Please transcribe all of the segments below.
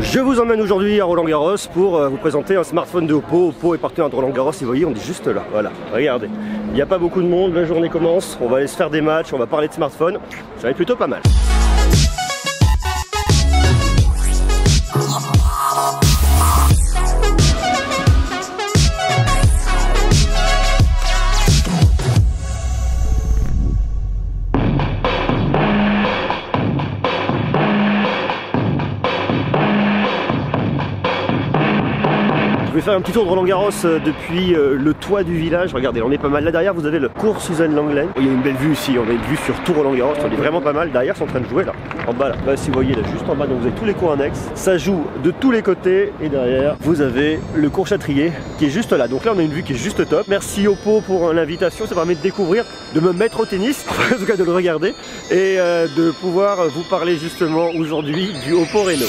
Je vous emmène aujourd'hui à Roland Garros pour vous présenter un smartphone de Oppo. Oppo est partenaire de Roland Garros et vous voyez, on est juste là, voilà, regardez. Il n'y a pas beaucoup de monde, la journée commence, on va aller se faire des matchs, on va parler de smartphone, ça va être plutôt pas mal. Je vais faire un petit tour de Roland Garros depuis le toit du village. Regardez, on est pas mal. Là derrière, vous avez le cours Suzanne Lenglen. Il y a une belle vue ici, on a une vue sur tout Roland Garros. On est vraiment pas mal. Derrière, ils sont en train de jouer là. En bas là, si vous voyez là, juste en bas, donc vous avez tous les cours annexes. Ça joue de tous les côtés. Et derrière, vous avez le cours Châtrier qui est juste là. Donc là, on a une vue qui est juste top. Merci Oppo pour l'invitation. Ça permet de découvrir, de me mettre au tennis, en tout cas de le regarder, et de pouvoir vous parler justement aujourd'hui du Oppo Reno.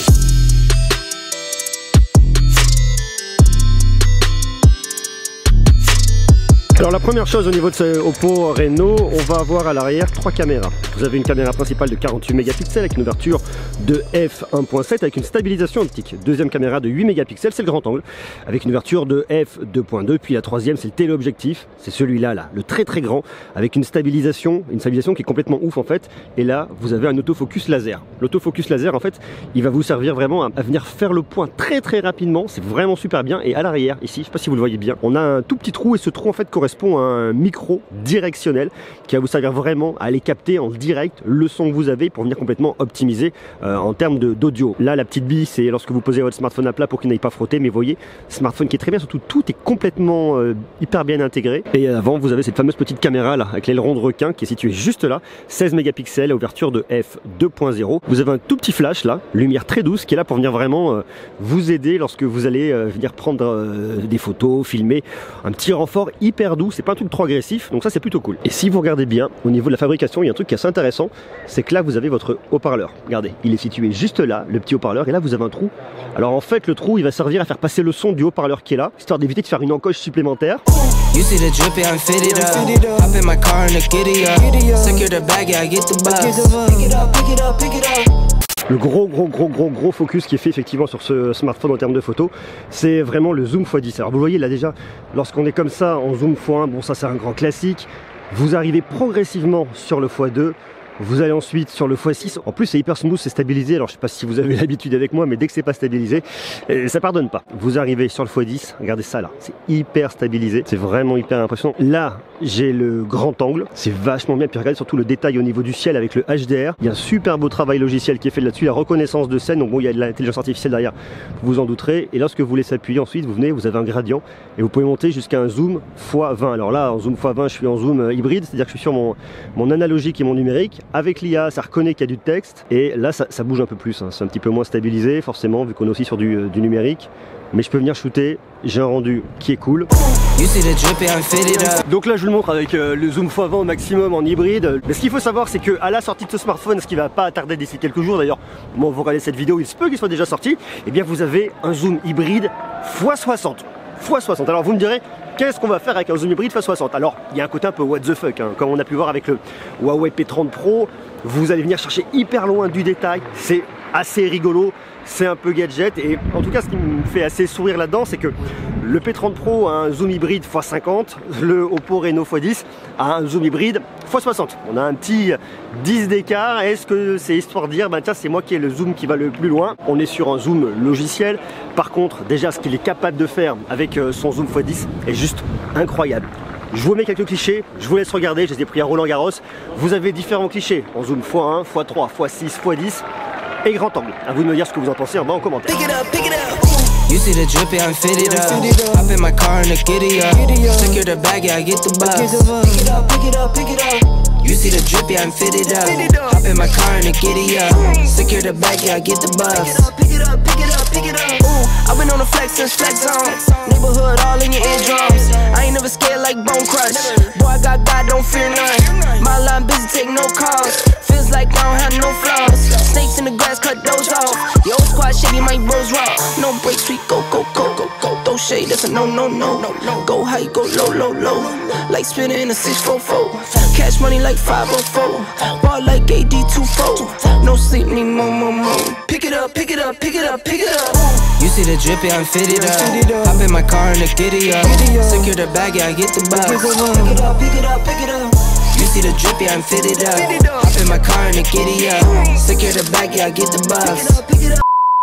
Alors la première chose au niveau de ce Oppo Reno, on va avoir à l'arrière 3 caméras. Vous avez une caméra principale de 48 mégapixels avec une ouverture de f1.7 avec une stabilisation optique. Deuxième caméra de 8 mégapixels, c'est le grand angle, avec une ouverture de f2.2. Puis la troisième, c'est le téléobjectif, c'est celui-là, le très très grand, avec une stabilisation qui est complètement ouf en fait. Et là, vous avez un autofocus laser. L'autofocus laser, en fait, il va vous servir vraiment à venir faire le point très très rapidement. C'est vraiment super bien. Et à l'arrière, ici, je sais pas si vous le voyez bien, on a un tout petit trou et ce trou en fait correspond à un micro directionnel qui va vous servir vraiment à aller capter en direct le son que vous avez pour venir complètement optimiser en termes d'audio. Là, la petite bille, c'est lorsque vous posez votre smartphone à plat pour qu'il n'aille pas frotter, mais vous voyez, smartphone qui est très bien, surtout tout est complètement hyper bien intégré. Et avant, vous avez cette fameuse petite caméra là, avec l'aileron de requin qui est situé juste là, 16 mégapixels, ouverture de f2.0. Vous avez un tout petit flash là, lumière très douce qui est là pour venir vraiment vous aider lorsque vous allez venir prendre des photos, filmer. Un petit renfort hyper doux, c'est pas un truc trop agressif, donc ça c'est plutôt cool. Et si vous regardez bien, au niveau de la fabrication, il y a un truc qui est assez intéressant, c'est que là vous avez votre haut-parleur. Regardez, il est situé juste là, le petit haut-parleur, et là vous avez un trou. Alors en fait, le trou, il va servir à faire passer le son du haut-parleur qui est là, histoire d'éviter de faire une encoche supplémentaire. Le gros focus qui est fait effectivement sur ce smartphone en termes de photos, c'est vraiment le zoom x10. Alors vous voyez là déjà, lorsqu'on est comme ça en zoom x1, bon ça c'est un grand classique. Vous arrivez progressivement sur le x2. Vous allez ensuite sur le x6, en plus c'est hyper smooth, c'est stabilisé, alors je sais pas si vous avez l'habitude avec moi, mais dès que c'est pas stabilisé, ça pardonne pas. Vous arrivez sur le x10, regardez ça là, c'est hyper stabilisé, c'est vraiment hyper impressionnant. Là, j'ai le grand angle, c'est vachement bien, puis regardez surtout le détail au niveau du ciel avec le HDR. Il y a un super beau travail logiciel qui est fait là-dessus, la reconnaissance de scène, donc bon il y a de l'intelligence artificielle derrière, vous vous en douterez, et lorsque vous voulez s'appuyer ensuite, vous venez, vous avez un gradient, et vous pouvez monter jusqu'à un zoom x20. Alors là, en zoom x20, je suis en zoom hybride, c'est-à-dire que je suis sur mon analogique et mon numérique. Avec l'IA, ça reconnaît qu'il y a du texte et là ça bouge un peu plus, hein. C'est un petit peu moins stabilisé forcément vu qu'on est aussi sur du numérique, mais je peux venir shooter, j'ai un rendu qui est cool. Donc là je vous le montre avec le zoom x20 au maximum en hybride. Mais ce qu'il faut savoir, c'est qu'à la sortie de ce smartphone, ce qui va pas tarder d'ici quelques jours, d'ailleurs moi vous regardez cette vidéo, il se peut qu'il soit déjà sorti, et bien vous avez un zoom hybride x60. Alors vous me direz, qu'est-ce qu'on va faire avec un zoom hybride x60? Alors il y a un côté un peu what the fuck, hein. Comme on a pu voir avec le Huawei P30 Pro, vous allez venir chercher hyper loin du détail, c'est assez rigolo, c'est un peu gadget, et en tout cas ce qui me fait assez sourire là-dedans, c'est que le P30 Pro a un zoom hybride x50, le Oppo Reno x10 a un zoom hybride x60. On a un petit 10 d'écart. Est-ce que c'est histoire de dire, bah tiens, c'est moi qui ai le zoom qui va le plus loin? On est sur un zoom logiciel. Par contre, déjà, ce qu'il est capable de faire avec son zoom x10 est juste incroyable. Je vous mets quelques clichés, je vous laisse regarder, je les ai pris à Roland Garros. Vous avez différents clichés en zoom x1, x3, x6, x10 et grand angle. À vous de me dire ce que vous en pensez en bas en commentaire. You see the drippy, I'm fitted up. Hop in my car and the giddy up. Secure the bag, yeah, I get the bus. Pick it up. You see the drippy, I'm fitted up. Hop in my car and the giddy up. Secure the bag, yeah, I get the bus. Pick it up. Ooh, I've been on the flex since flex on. Neighborhood all in your eardrums. I ain't never scared like Bone Crush. Boy, I got God, don't fear none. My line busy, take no calls. Feels like I don't have no flaws. Snakes in the grass, cut those off. Yo, squad shady, my bros raw. No breaks, we go. throw shade, that's a no, no, no. Go high, go low, low, low. Like spinning in a 644. Cash money like 504. Ball like AD24. No sleep, need more, more, more. Pick it up, pick it up, pick it up, pick it up. You see the drip, yeah, I'm fitted up. Hop in my car and the giddy up. Secure the bag, yeah, I get the bus. Pick it up, pick it up, pick it up. You see the drip, yeah, I'm fitted up. Hop in my car and the giddy up. Secure the bag, yeah, I get the bus.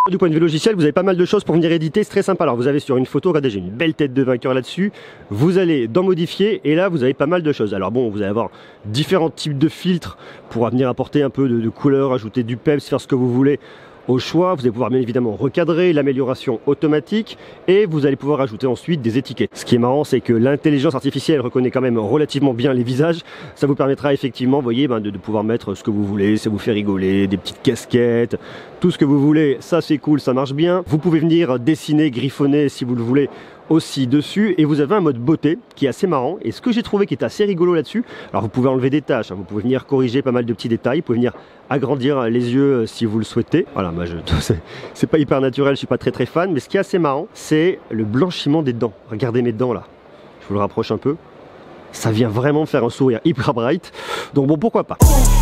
Du point de vue logiciel, vous avez pas mal de choses pour venir éditer, c'est très sympa. Alors vous avez sur une photo, regardez, j'ai une belle tête de vainqueur là-dessus. Vous allez dans modifier et là vous avez pas mal de choses. Alors bon, vous allez avoir différents types de filtres pour venir apporter un peu de couleur, ajouter du peps, faire ce que vous voulez au choix. Vous allez pouvoir bien évidemment recadrer, l'amélioration automatique et vous allez pouvoir ajouter ensuite des étiquettes. Ce qui est marrant, c'est que l'intelligence artificielle reconnaît quand même relativement bien les visages. Ça vous permettra effectivement, vous voyez, de pouvoir mettre ce que vous voulez, ça vous fait rigoler, des petites casquettes, tout ce que vous voulez. Ça c'est cool, ça marche bien. Vous pouvez venir dessiner, griffonner si vous le voulez aussi dessus et vous avez un mode beauté qui est assez marrant et ce que j'ai trouvé qui est assez rigolo là-dessus, alors vous pouvez enlever des tâches, hein, vous pouvez venir corriger pas mal de petits détails, vous pouvez venir agrandir les yeux si vous le souhaitez. Voilà, moi c'est pas hyper naturel, je suis pas très fan, mais ce qui est assez marrant c'est le blanchiment des dents. Regardez mes dents là, je vous le rapproche un peu. Ça vient vraiment faire un sourire hyper bright. Donc bon, pourquoi pas.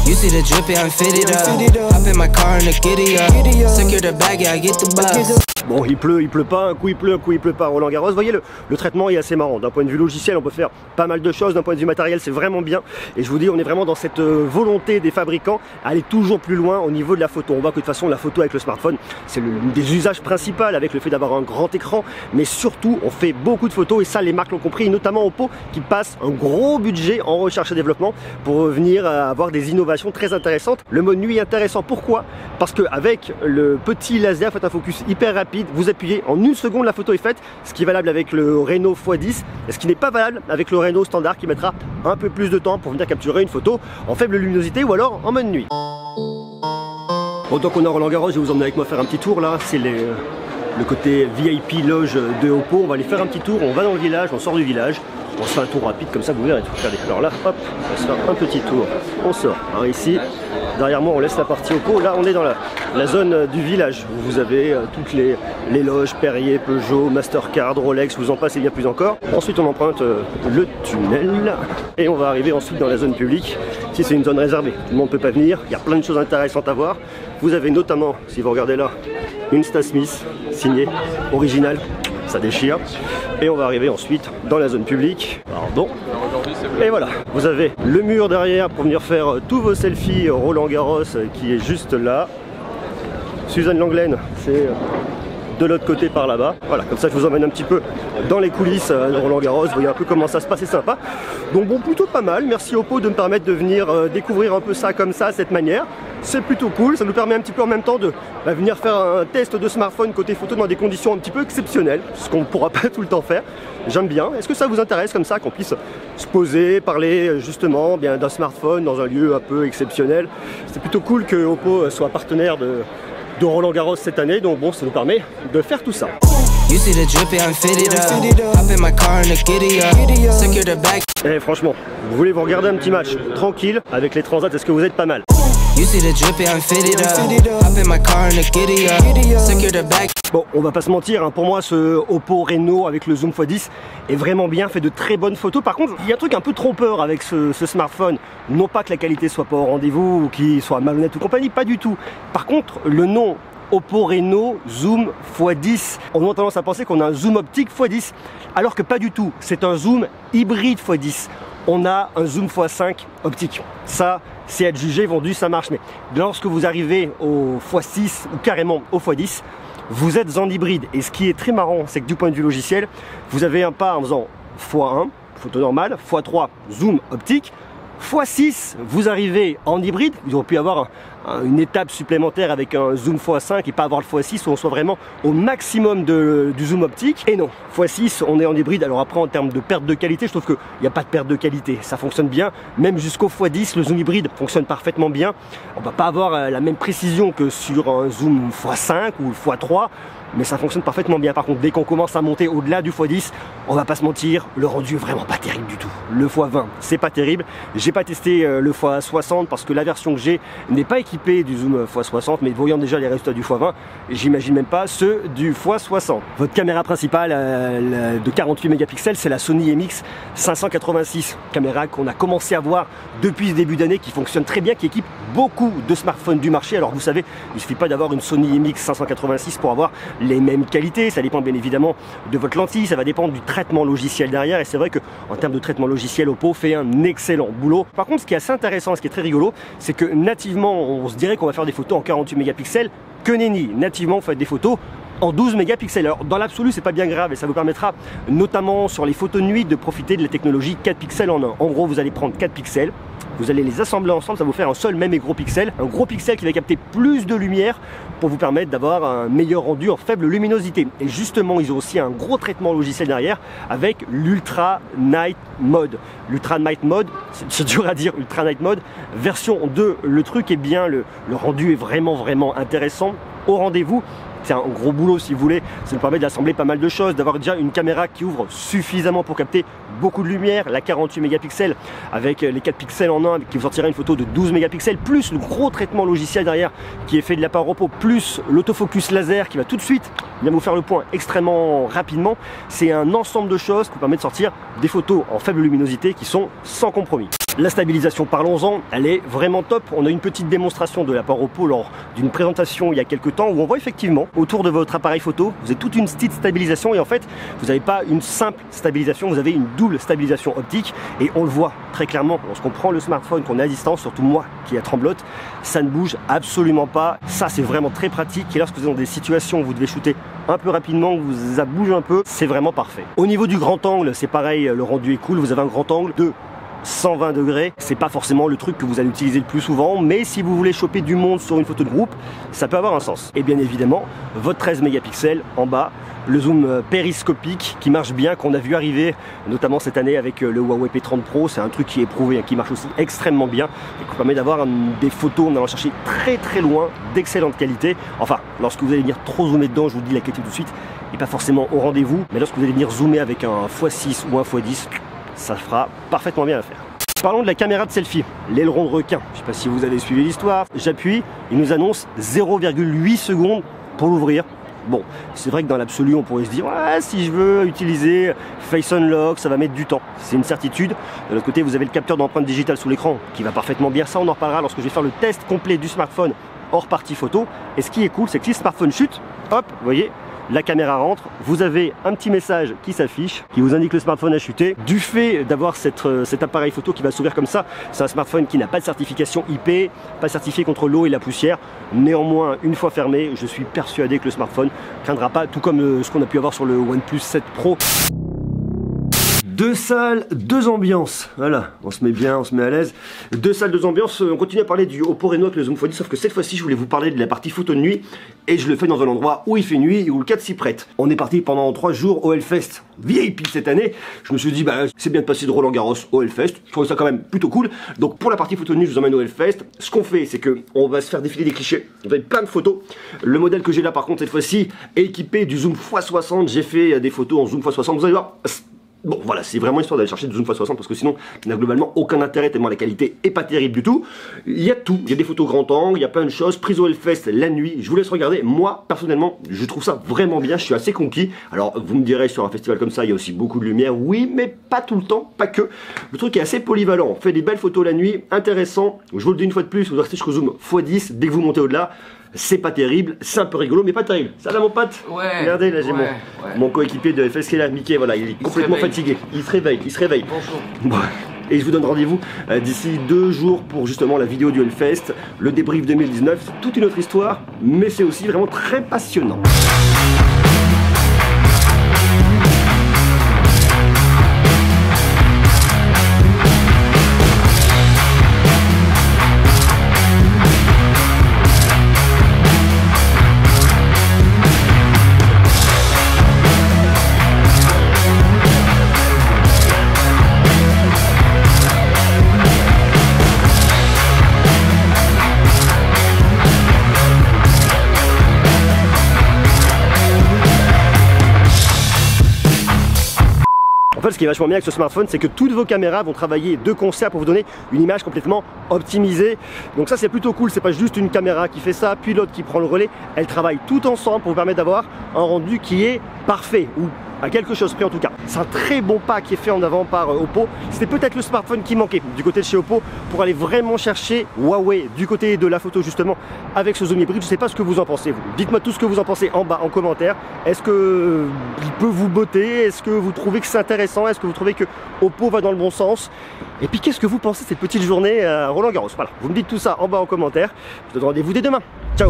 You see the drip, yeah, I'm fitted up. Hop in my car and the giddy up. Secure the bag, yeah, I get the bus. Bon, il pleut pas, un coup il pleut pas. Roland Garros, vous voyez, le traitement est assez marrant. D'un point de vue logiciel, on peut faire pas mal de choses. D'un point de vue matériel, c'est vraiment bien. Et je vous dis, on est vraiment dans cette volonté des fabricants à aller toujours plus loin au niveau de la photo. On voit que de toute façon, la photo avec le smartphone, c'est l'un des usages principaux avec le fait d'avoir un grand écran. Mais surtout, on fait beaucoup de photos et ça, les marques l'ont compris, notamment Oppo qui passe un gros budget en recherche et développement pour venir avoir des innovations très intéressantes. Le mode nuit est intéressant. Pourquoi? Parce qu'avec le petit laser, faites un focus hyper rapide, vous appuyez en une seconde, la photo est faite, ce qui est valable avec le Reno x10 et ce qui n'est pas valable avec le Reno standard qui mettra un peu plus de temps pour venir capturer une photo en faible luminosité ou alors en mode nuit. Bon, donc on est à Roland Garros, je vais vous emmener avec moi faire un petit tour là, c'est le côté VIP loge de Oppo. On va aller faire un petit tour, on va dans le village, on sort du village. On se fait un tour rapide comme ça, vous verrez. Regardez, alors là, hop, on va se faire un petit tour. On sort. Alors ici, derrière moi, on laisse la partie Oppo. Là, on est dans la zone du village où vous avez toutes les loges, Perrier, Peugeot, Mastercard, Rolex, vous en passez bien plus encore. Ensuite, on emprunte le tunnel et on va arriver ensuite dans la zone publique. Ici, c'est une zone réservée. Tout le monde ne peut pas venir. Il y a plein de choses intéressantes à voir. Vous avez notamment, si vous regardez là, une Stan Smith signée, originale. Ça déchire. Et on va arriver ensuite dans la zone publique. Pardon. Et voilà, vous avez le mur derrière pour venir faire tous vos selfies Roland Garros qui est juste là. Suzanne Langlaine, c'est de l'autre côté par là-bas. Voilà, comme ça je vous emmène un petit peu dans les coulisses de Roland Garros, vous voyez un peu comment ça se passe, c'est sympa. Donc bon, plutôt pas mal, merci Oppo de me permettre de venir découvrir un peu ça comme ça, cette manière. C'est plutôt cool, ça nous permet un petit peu en même temps de venir faire un test de smartphone côté photo dans des conditions un petit peu exceptionnelles, ce qu'on ne pourra pas tout le temps faire. J'aime bien. Est-ce que ça vous intéresse comme ça, qu'on puisse se poser, parler justement bien d'un smartphone dans un lieu un peu exceptionnel? C'est plutôt cool que Oppo soit partenaire de Roland Garros cette année, donc bon, ça nous permet de faire tout ça. Et franchement, vous voulez vous regarder un petit match tranquille avec les transats, est-ce que vous êtes pas mal? Bon, on va pas se mentir, hein, pour moi ce Oppo Reno avec le zoom x10 est vraiment bien, fait de très bonnes photos. Par contre, il y a un truc un peu trompeur avec ce smartphone. Non pas que la qualité soit pas au rendez-vous ou qu'il soit malhonnête ou compagnie, pas du tout. Par contre, le nom Oppo Reno Zoom x10, on a tendance à penser qu'on a un zoom optique x10, alors que pas du tout. C'est un zoom hybride x10. On a un zoom x5 optique. Ça, c'est à juger, vendu, ça marche. Mais lorsque vous arrivez au x6 ou carrément au x10, vous êtes en hybride. Et ce qui est très marrant, c'est que du point de vue logiciel, vous avez un pas en faisant x1, photo normale, x3, zoom optique, x6, vous arrivez en hybride. Vous auriez pu avoir une étape supplémentaire avec un zoom x5 et pas avoir le x6 où on soit vraiment au maximum du zoom optique. Et non, x6 on est en hybride. Alors après en termes de perte de qualité, je trouve qu'il n'y a pas de perte de qualité, ça fonctionne bien. Même jusqu'au x10, le zoom hybride fonctionne parfaitement bien. On va pas avoir la même précision que sur un zoom x5 ou x3, mais ça fonctionne parfaitement bien. Par contre, dès qu'on commence à monter au-delà du x10, on va pas se mentir, le rendu est vraiment pas terrible du tout. Le x20, c'est pas terrible. J'ai J'ai pas testé le x60 parce que la version que j'ai n'est pas équipée du zoom x60, mais voyant déjà les résultats du x20, j'imagine même pas ceux du x60. Votre caméra principale de 48 mégapixels, c'est la Sony MX 586, caméra qu'on a commencé à voir depuis ce début d'année, qui fonctionne très bien, qui équipe beaucoup de smartphones du marché. Alors vous savez, il suffit pas d'avoir une Sony MX 586 pour avoir les mêmes qualités, ça dépend bien évidemment de votre lentille, ça va dépendre du traitement logiciel derrière, et c'est vrai que en termes de traitement logiciel, Oppo fait un excellent boulot. Par contre, ce qui est assez intéressant, ce qui est très rigolo, c'est que nativement, on se dirait qu'on va faire des photos en 48 mégapixels, que nenni, nativement vous faites des photos en 12 mégapixels. Alors dans l'absolu c'est pas bien grave et ça vous permettra notamment sur les photos de nuit de profiter de la technologie 4 pixels en 1. En gros vous allez prendre 4 pixels, vous allez les assembler ensemble, ça va vous faire un seul même et gros pixel, un gros pixel qui va capter plus de lumière pour vous permettre d'avoir un meilleur rendu en faible luminosité. Et justement ils ont aussi un gros traitement logiciel derrière avec l'Ultra Night Mode. L'Ultra Night Mode, c'est dur à dire, Ultra Night Mode version 2. Le truc est bien, le rendu est vraiment intéressant, au rendez-vous. C'est un gros boulot si vous voulez, ça nous permet d'assembler pas mal de choses, d'avoir déjà une caméra qui ouvre suffisamment pour capter beaucoup de lumière, la 48 mégapixels avec les 4 pixels en 1 qui vous sortira une photo de 12 mégapixels, plus le gros traitement logiciel derrière qui est fait de la part Oppo, plus l'autofocus laser qui va tout de suite bien vous faire le point extrêmement rapidement. C'est un ensemble de choses qui vous permet de sortir des photos en faible luminosité qui sont sans compromis. La stabilisation, parlons-en, elle est vraiment top. On a une petite démonstration de la part Oppo lors d'une présentation il y a quelques temps où on voit effectivement autour de votre appareil photo, vous avez toute une petite stabilisation et en fait, vous n'avez pas une simple stabilisation, vous avez une double stabilisation optique et on le voit très clairement lorsqu'on prend le smartphone, qu'on est à distance, surtout moi qui est à tremblote, ça ne bouge absolument pas. Ça, c'est vraiment très pratique et lorsque vous êtes dans des situations où vous devez shooter un peu rapidement, où ça bouge un peu, c'est vraiment parfait. Au niveau du grand angle, c'est pareil, le rendu est cool, vous avez un grand angle de 120 degrés, c'est pas forcément le truc que vous allez utiliser le plus souvent, mais si vous voulez choper du monde sur une photo de groupe, ça peut avoir un sens. Et bien évidemment, votre 13 mégapixels en bas, le zoom périscopique qui marche bien, qu'on a vu arriver notamment cette année avec le Huawei P30 Pro, c'est un truc qui est prouvé, qui marche aussi extrêmement bien et qui vous permet d'avoir des photos en allant chercher très loin, d'excellente qualité. Enfin, lorsque vous allez venir trop zoomer dedans, je vous dis la qualité tout de suite, et pas forcément au rendez-vous, mais lorsque vous allez venir zoomer avec un x6 ou un x10, ça fera parfaitement bien l'affaire. Parlons de la caméra de selfie, l'aileron de requin. Je ne sais pas si vous avez suivi l'histoire. J'appuie, il nous annonce 0,8 secondes pour l'ouvrir. Bon, c'est vrai que dans l'absolu, on pourrait se dire ouais, si je veux utiliser Face Unlock, ça va mettre du temps. C'est une certitude. De l'autre côté, vous avez le capteur d'empreinte digitale sous l'écran qui va parfaitement bien. Ça, on en reparlera lorsque je vais faire le test complet du smartphone hors partie photo. Et ce qui est cool, c'est que si le smartphone chute, hop, vous voyez, la caméra rentre, vous avez un petit message qui s'affiche, qui vous indique que le smartphone a chuté. Du fait d'avoir cet appareil photo qui va s'ouvrir comme ça, c'est un smartphone qui n'a pas de certification IP, pas certifié contre l'eau et la poussière. Néanmoins, une fois fermé, je suis persuadé que le smartphone ne craindra pas, tout comme ce qu'on a pu avoir sur le OnePlus 7 Pro. Deux salles, deux ambiances. Voilà, on se met bien, on se met à l'aise. Deux salles, deux ambiances. On continue à parler du Oppo Reno avec le Zoom x10, sauf que cette fois-ci, je voulais vous parler de la partie photo de nuit et je le fais dans un endroit où il fait nuit et où le cadre s'y prête. On est parti pendant 3 jours au Hellfest VIP cette année. Je me suis dit, bah, c'est bien de passer de Roland Garros au Hellfest. Je trouvais ça quand même plutôt cool. Donc pour la partie photo de nuit, je vous emmène au Hellfest. Ce qu'on fait, c'est que on va se faire défiler des clichés. Vous avez plein de photos. Le modèle que j'ai là, par contre, cette fois-ci, est équipé du Zoom x60. J'ai fait des photos en Zoom x60. Vous allez voir. Bon voilà, c'est vraiment histoire d'aller chercher du zoom x60 parce que sinon il n'a globalement aucun intérêt tellement la qualité est pas terrible du tout. Il y a tout, il y a des photos grand angle, il y a plein de choses, prise au Hellfest la nuit, je vous laisse regarder. Moi personnellement je trouve ça vraiment bien, je suis assez conquis. Alors vous me direz sur un festival comme ça il y a aussi beaucoup de lumière, oui mais pas tout le temps, pas que. Le truc est assez polyvalent, on fait des belles photos la nuit, intéressant. Je vous le dis une fois de plus, vous restez jusqu'au zoom x10, dès que vous montez au-delà. C'est pas terrible, c'est un peu rigolo, mais pas terrible. Ça va mon pote? Ouais. Regardez, là j'ai mon coéquipier de FS qui est là, Mickey, voilà, il est complètement fatigué. Il se réveille. Bonjour. Bon. Et je vous donne rendez-vous d'ici 2 jours pour justement la vidéo du Hellfest, le débrief 2019. C'est toute une autre histoire, mais c'est aussi vraiment très passionnant. En fait, ce qui est vachement bien avec ce smartphone, c'est que toutes vos caméras vont travailler de concert pour vous donner une image complètement optimisée. Donc ça, c'est plutôt cool. C'est pas juste une caméra qui fait ça, puis l'autre qui prend le relais. Elles travaillent toutes ensemble pour vous permettre d'avoir un rendu qui est parfait, ou à quelque chose près en tout cas. C'est un très bon pas qui est fait en avant par Oppo. C'était peut-être le smartphone qui manquait du côté de chez Oppo pour aller vraiment chercher Huawei du côté de la photo justement avec ce zoom hybride. Je sais pas ce que vous en pensez vous. Dites-moi tout ce que vous en pensez en bas en commentaire. Est-ce que il peut vous botter? Est-ce que vous trouvez que c'est intéressant? Est-ce que vous trouvez que Oppo va dans le bon sens? Et puis qu'est-ce que vous pensez de cette petite journée à Roland Garros? Voilà, vous me dites tout ça en bas en commentaire. Je vous donne rendez-vous dès demain. Ciao.